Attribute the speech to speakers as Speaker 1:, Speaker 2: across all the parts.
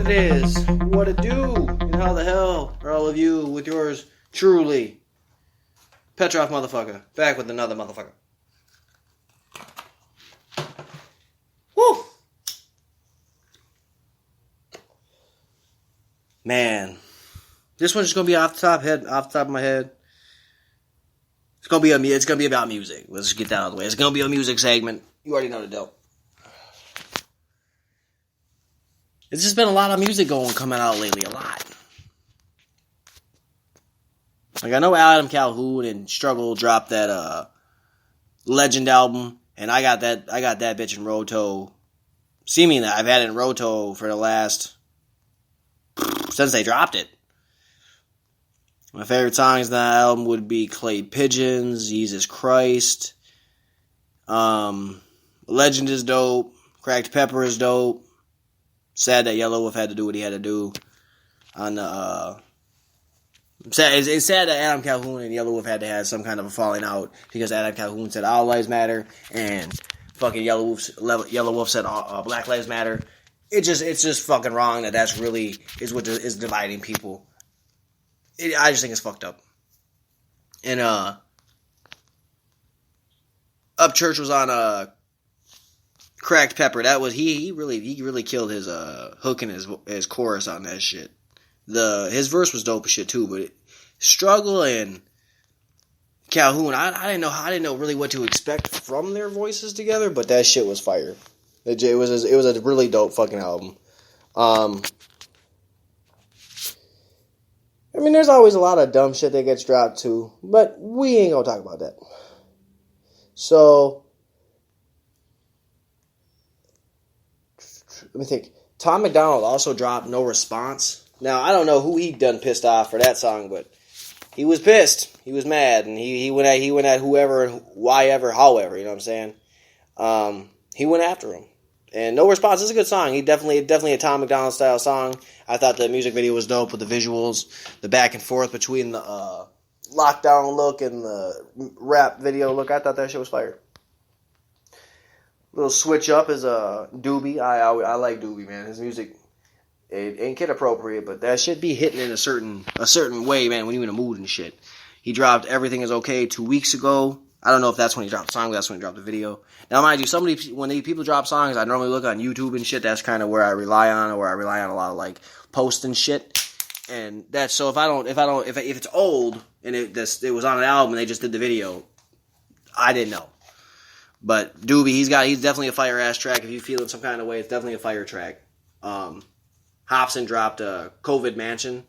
Speaker 1: it is, what it do, and how the hell are all of you with yours truly, Petrov motherfucker, back with another motherfucker. Woo! Man, this one's just gonna be off the top of my head. It's gonna be about music. Let's just get that out of the way. It's gonna be a music segment. You already know the deal. It's just been a lot of music coming out lately. A lot. Like, I know Adam Calhoun and Struggle dropped that Legend album, and I got that bitch in Roto. Seeming that I've had it in Roto for the last since they dropped it. My favorite songs on that album would be Clay Pigeons, Jesus Christ. Legend is dope. Cracked Pepper is dope. Sad that Yellow Wolf had to do what he had to do on the. It's sad that Adam Calhoun and Yellow Wolf had to have some kind of a falling out because Adam Calhoun said all lives matter and fucking Yellow Wolf said Black Lives Matter. It's just fucking wrong that's really is what is dividing people. I just think it's fucked up. And Upchurch was on Cracked Pepper. That was he really killed his hook and his chorus on that shit. His verse was dope as shit too, but Struggle and Calhoun, I didn't know really what to expect from their voices together, but that shit was fire. It was a really dope fucking album. I mean, there's always a lot of dumb shit that gets dropped too, but we ain't gonna talk about that. So, let me think. Tom McDonald also dropped No Response. Now, I don't know who he done pissed off for that song, but he was pissed. He was mad, and he went at whoever and whyever, however, you know what I'm saying? He went after him. And No Response is a good song. He definitely a Tom McDonald style song. I thought the music video was dope with the visuals, the back and forth between the lockdown look and the rap video look. I thought that shit was fire. Little switch up is Doobie. I like Doobie, man. His music, it ain't kid appropriate, but that shit be hitting in a certain way, man. When you in a mood and shit. He dropped Everything Is Okay 2 weeks ago. I don't know if that's when he dropped the song, but that's when he dropped the video. Now, mind you, when people drop songs, I normally look on YouTube and shit. That's kind of where I rely on, or I rely on a lot of like posts and shit. And that's so if it's old and it was on an album and they just did the video, I didn't know. But Doobie, he's definitely a fire ass track. If you feel in some kind of way, it's definitely a fire track. Hobson dropped COVID Mansion.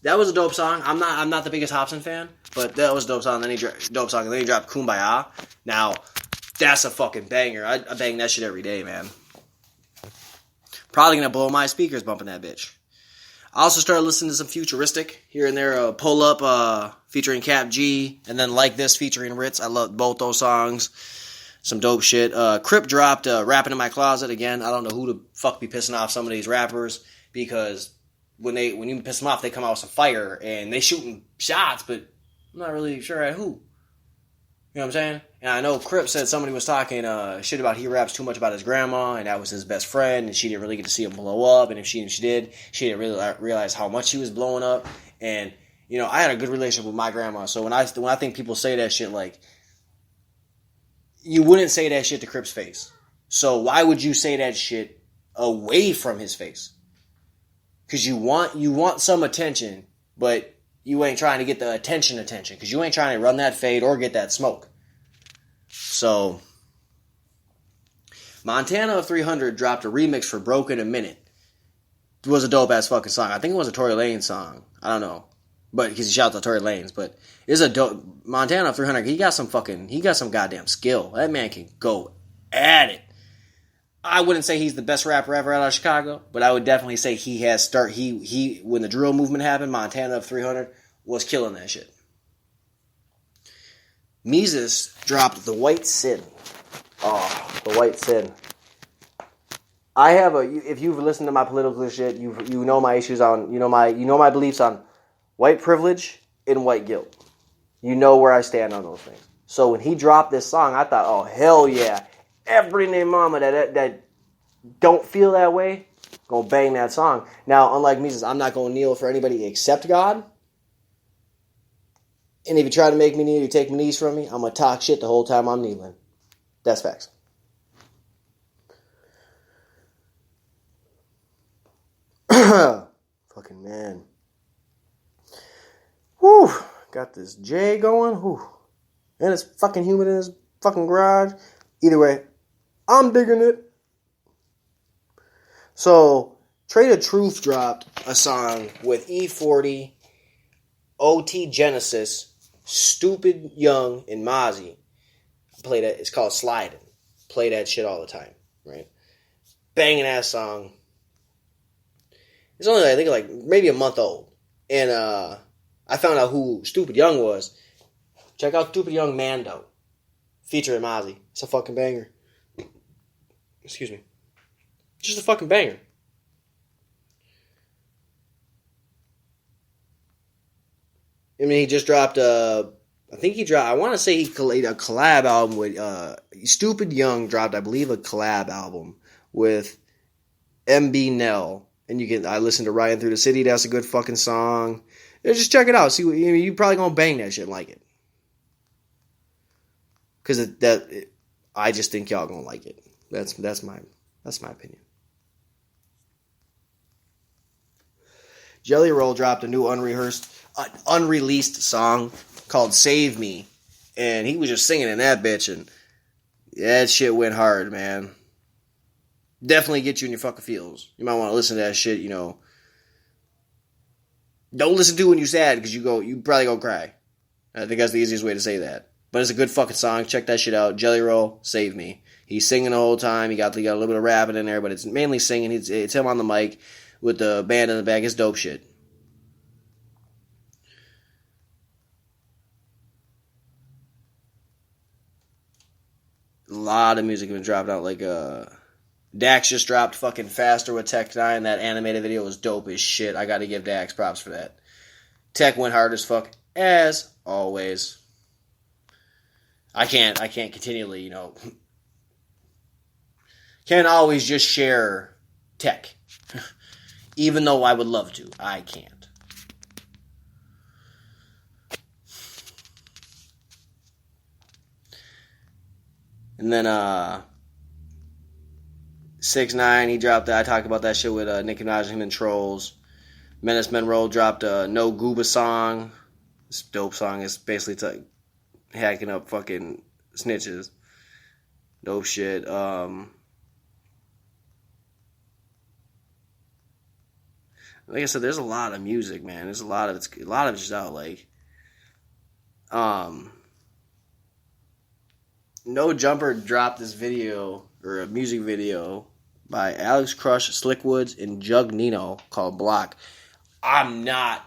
Speaker 1: That was a dope song. I'm not the biggest Hobson fan, but that was a dope song. Then he dropped Kumbaya. Now, that's a fucking banger. I bang that shit every day, man. Probably gonna blow my speakers bumping that bitch. I also started listening to some Futuristic here and there. Pull Up featuring Cap G, and then Like This featuring Ritz. I love both those songs. Some dope shit. Crip dropped Rapping in My Closet again. I don't know who the fuck be pissing off some of these rappers because when you piss them off, they come out with some fire and they shooting shots, but I'm not really sure at who. You know what I'm saying? And I know Crip said somebody was talking shit about he raps too much about his grandma, and that was his best friend, and she didn't really get to see him blow up, and if she did, she didn't really realize how much he was blowing up. And you know, I had a good relationship with my grandma, so when I think people say that shit, like, you wouldn't say that shit to Crip's face. So why would you say that shit away from his face? Because you want some attention, but you ain't trying to get the attention, because you ain't trying to run that fade or get that smoke. So, Montana of 300 dropped a remix for Broken a Minute. It was a dope-ass fucking song. I think it was a Tory Lanez song. I don't know. But, because he shouts out Tory Lanez. But, it's a dope... Montana of 300, he got some goddamn skill. That man can go at it. I wouldn't say he's the best rapper ever out of Chicago, but I would definitely say he when the drill movement happened, Montana of 300 was killing that shit. Mises dropped The White Sin. Oh, The White Sin. If you've listened to my political shit, you know my issues on, you know my beliefs on white privilege and white guilt. You know where I stand on those things. So when he dropped this song, I thought, oh hell yeah. Every name mama that don't feel that way, Gonna bang that song. Now, unlike me, I'm not gonna kneel for anybody except God. And if you try to make me kneel, you take my knees from me, I'm gonna talk shit the whole time I'm kneeling. That's facts. Fucking man. Whew. Got this J going. Whew. And it's fucking humid in this fucking garage. Either way, I'm digging it. So, Trade of Truth dropped a song with E40, OT Genesis, Stupid Young, and Mozzie. Play that. It's called Sliding. Play that shit all the time, right? Banging ass song. It's only, I think, like maybe a month old. And I found out who Stupid Young was. Check out Stupid Young Mando. Featuring Mozzie. It's a fucking banger. Excuse me. Just a fucking banger. I mean, he just dropped I want to say he made a collab album with, Stupid Young dropped, I believe, a collab album with MB Nell. And I listened to Riding Through the City, that's a good fucking song. Just check it out. See, you probably gonna bang that shit and like it. Because I just think y'all gonna like it. That's my opinion. Jelly Roll dropped a new unreleased song called Save Me. And he was just singing in that bitch. And that shit went hard, man. Definitely get you in your fucking feels. You might want to listen to that shit, you know. Don't listen to it when you're sad, because you probably gonna cry. I think that's the easiest way to say that. But it's a good fucking song. Check that shit out. Jelly Roll, Save Me. He's singing the whole time. He got a little bit of rapping in there, but it's mainly singing. It's him on the mic with the band in the back. It's dope shit. A lot of music has been dropped out. Like, Dax just dropped fucking Faster with Tech 9. That animated video was dope as shit. I gotta give Dax props for that. Tech went hard as fuck, as always. I can't continually, you know, can't always just share Tech. Even though I would love to. I can't. And then, 6ix9ine, he dropped that. I talked about that shit with Nicki Minaj and Trolls. Menace Monroe dropped a No Gooba song. This dope song is basically hacking up fucking snitches. Dope shit. Like I said, there's a lot of music, man. There's a lot of it's just out. Like, No Jumper dropped this video, or a music video, by Alex Crush, Slickwoods, and Jug Nino called Block. I'm not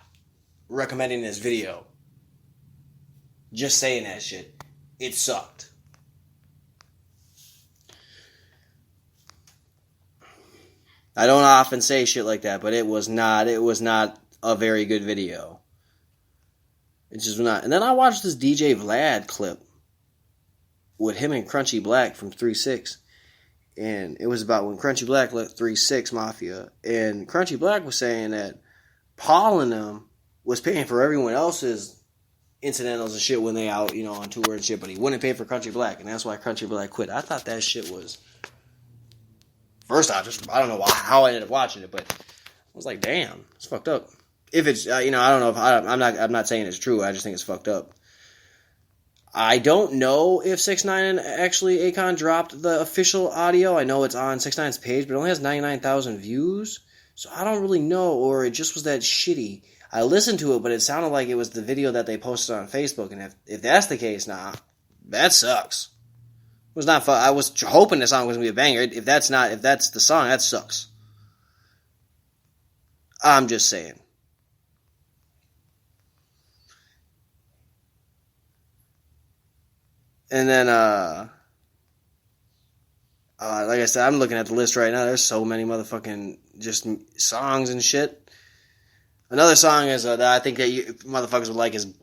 Speaker 1: recommending this video. Just saying that shit. It sucked. I don't often say shit like that, but it was not a very good video. It's just not. And then I watched this DJ Vlad clip with him and Crunchy Black from 3-6. And it was about when Crunchy Black left 3-6 Mafia. And Crunchy Black was saying that Paul and them was paying for everyone else's incidentals and shit when they out, you know, on tour and shit. But he wouldn't pay for Crunchy Black. And that's why Crunchy Black quit. I thought that shit was... First off, I don't know how I ended up watching it. But I was like, damn, it's fucked up. If it's, you know, I don't know if... I'm not saying it's true. I just think it's fucked up. I don't know if 6ix9ine and actually Akon dropped the official audio. I know it's on 6ix9ine's page, but it only has 99,000 views. So I don't really know, or it just was that shitty. I listened to it, but it sounded like it was the video that they posted on Facebook. And if that's the case, nah, that sucks. It was not fun. I was hoping the song was going to be a banger. If that's the song, that sucks. I'm just saying. And then, like I said, I'm looking at the list right now. There's so many motherfucking just songs and shit. Another song is that I think that you motherfuckers would like is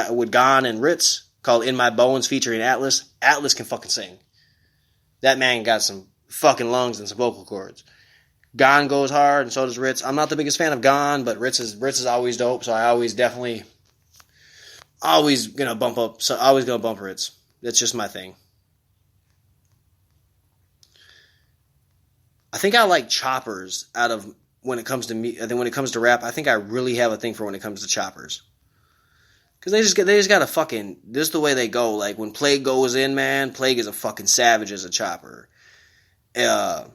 Speaker 1: with Gon and Ritz, called In My Bones, featuring Atlas. Atlas can fucking sing. That man got some fucking lungs and some vocal cords. Gone goes hard, and so does Ritz. I'm not the biggest fan of Gone, but Ritz is always dope, so I always definitely always gonna bump up. So always gonna bump Ritz. That's just my thing. I think I like choppers out of when it comes to me. I think when it comes to rap, I think I really have a thing for when it comes to choppers. Cause they just got a fucking, this is the way they go. Like when Plague goes in, man, Plague is a fucking savage as a chopper. Plague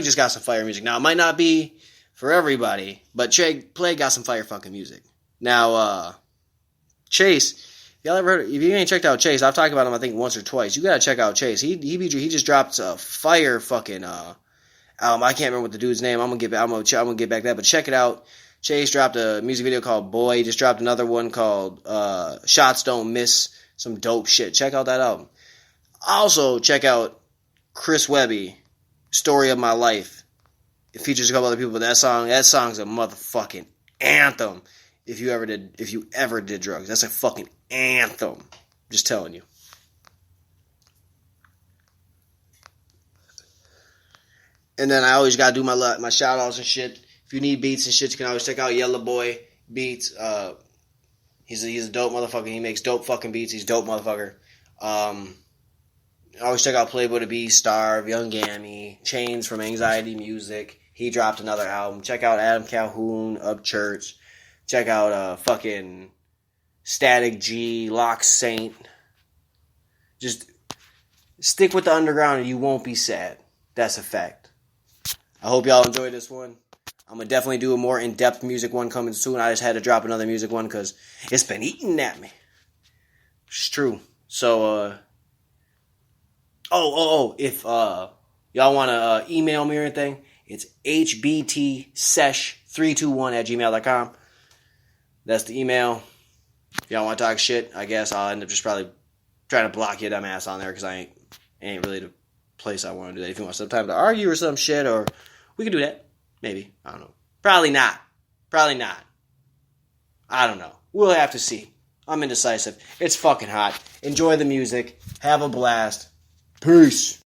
Speaker 1: just got some fire music. Now it might not be for everybody, but Plague got some fire fucking music. Now, Chase, if you ain't checked out Chase, I've talked about him I think once or twice. You gotta check out Chase. He just dropped a fire fucking album. I can't remember what the dude's name. I'm gonna get back to that, but check it out. Chase dropped a music video called Boy. He just dropped another one called Shots Don't Miss. Some dope shit. Check out that album. Also, check out Chris Webby, Story of My Life. It features a couple other people, but that song's a motherfucking anthem. If you ever did drugs, that's a fucking anthem. Just telling you. And then I always gotta do my shout outs and shit. If you need beats and shit, you can always check out Yellow Boy Beats. He's a dope motherfucker. He makes dope fucking beats. He's a dope motherfucker. Always check out Playboy the Beast, Starve, Young Gammy, Chains from Anxiety Music. He dropped another album. Check out Adam Calhoun, Up Church. Check out fucking Static G, Lock Saint. Just stick with the underground and you won't be sad. That's a fact. I hope y'all enjoyed this one. I'm going to definitely do a more in-depth music one coming soon. I just had to drop another music one because it's been eating at me. It's true. So, if y'all want to email me or anything, it's hbtsesh321@gmail.com. That's the email. If y'all want to talk shit, I guess I'll end up just probably trying to block your dumb ass on there because I ain't really the place I want to do that. If you want some time to argue or some shit, or we can do that. Maybe. I don't know. Probably not. I don't know. We'll have to see. I'm indecisive. It's fucking hot. Enjoy the music. Have a blast. Peace.